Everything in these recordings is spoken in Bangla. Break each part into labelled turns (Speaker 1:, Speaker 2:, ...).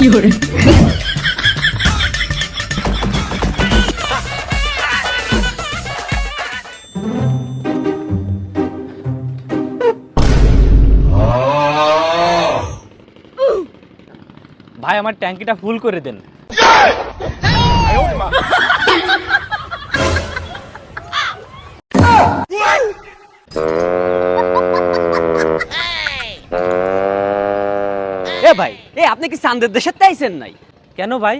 Speaker 1: ভাই আমার ট্যাঙ্কিটা ফুল করে দেন।
Speaker 2: ভাই আপনি কি চাঁদের দেশের তাইছেন নাই?
Speaker 1: কেন ভাই?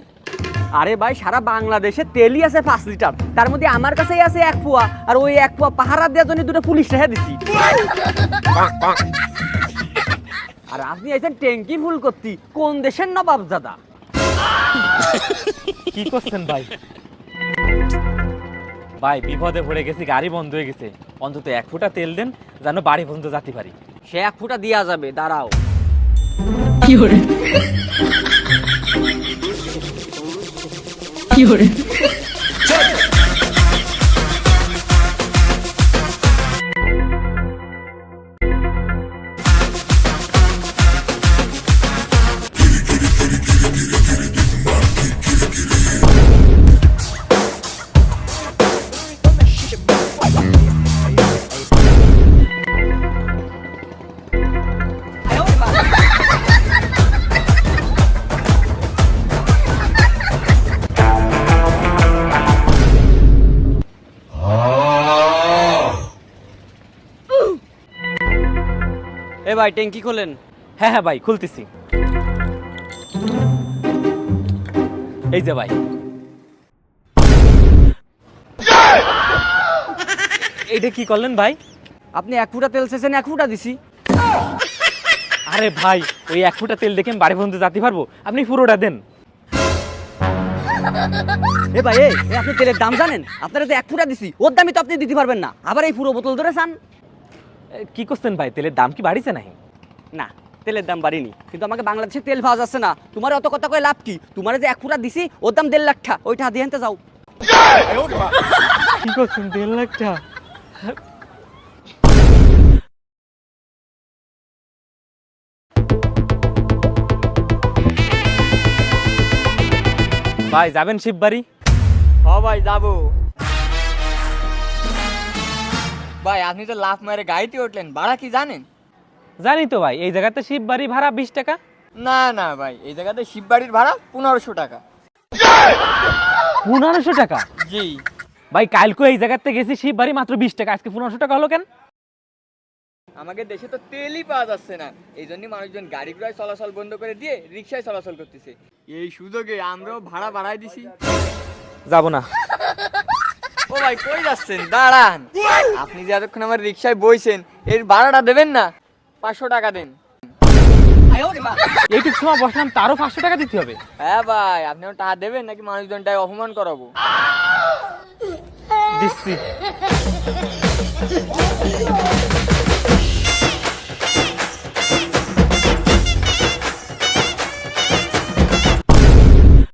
Speaker 2: আরে ভাই সারা বাংলাদেশে তেলই আছে 5 লিটার, তার মধ্যে আমার কাছেই আছে 1 পোয়া, আর ওই 1 পোয়া পাহারা দেওয়ার জন্য দুটো পুলিশ রেখে দিছি। আর আপনি আইছেন ট্যাঙ্কি ফুল করতে, কোন দেশের নবাব দাদা?
Speaker 1: কি করছেন ভাই? ভাই বিপদে পড়ে গেছি, গাড়ি বন্ধ হয়ে গেছে, অন্তত 1 ফুটা তেল দেন যেন বাড়ি পর্যন্ত যেতে পারি।
Speaker 2: সে 1 ফুটা দেওয়া যাবে, দাঁড়াও। ভাই ট্যাঙ্কি খোলেন।
Speaker 1: হ্যাঁ হ্যাঁ ভাই খুলতেছি। এই যে ভাই। এইটা কি করলেন ভাই?
Speaker 2: আপনি 1 ফুটা তেল চেয়েছেন, 1 ফুটা দিছি।
Speaker 1: আরে ভাই ওই 1 ফুটা তেল দেখে বাড়ি পর্যন্ত যেতে পারবো, আপনি পুরোটা দেন।
Speaker 2: ভাই আপনি তেলের দাম জানেন? আপনারা তো 1 ফুটা দিছি, ওর দামই তো আপনি দিতে পারবেন না, আবার এই পুরো বোতল ধরে চান।
Speaker 1: কি করছেন ভাই? তেলের দাম কি বাড়িছে নাকি?
Speaker 2: না, তেলের দাম বাড়িনি, কিন্তু আমাকে বাংলাদেশে তেল পাওয়া যাচ্ছে না। তোমার অত কথা কয়ে লাভ কি? তোমার যে 1 ফুটা দিছি ওর দাম 1.5 লাখ টাকা, ওইটা দিয়ে আনতে যাও।
Speaker 1: কি করছেন? 1.5 লাখ টাকা? ভাই যাবেন শিববাড়ি?
Speaker 3: ভাই যাবো। ভাই আপনি তো লাফ মেরে গাড়িতে উঠলেন, ভাড়া কি জানেন?
Speaker 1: জানি তো ভাই, এই জায়গাতে শিববাড়ি ভাড়া 20 টাকা।
Speaker 3: না না ভাই, এই জায়গাতে শিববাড়ির ভাড়া 1500 টাকা।
Speaker 1: 1500 টাকা?
Speaker 3: জি
Speaker 1: ভাই কালকে এই জায়গাতে গেছি শিববাড়ি মাত্র 20 টাকা, আজকে 1500 টাকা হলো কেন?
Speaker 3: আমাদের দেশে তো তেলই পাওয়া যাচ্ছে না, এই জন্য মানুষজন গাড়ি ঘোড়ায় চলাচল বন্ধ করে দিয়ে রিক্সায় চলাচল করতেছে। এই সুযোগে আমরাও ভাড়া বাড়াই দিছি।
Speaker 1: যাব না।
Speaker 3: ও ভাই কই যাচ্ছেন? দাঁড়ান, আপনি যে এতক্ষণ আমার রিক্সায় বইছেন, এর ভাড়াটা দেবেন না? 500 টাকা দেন।
Speaker 1: এইটুক সময় বসলাম, তারও 500 টাকা দিতে হবে?
Speaker 3: হ্যাঁ ভাই, আপনিও টাকা দেবেন নাকি মানুষজনটাই অপমান করাবো?
Speaker 1: দিচ্ছি।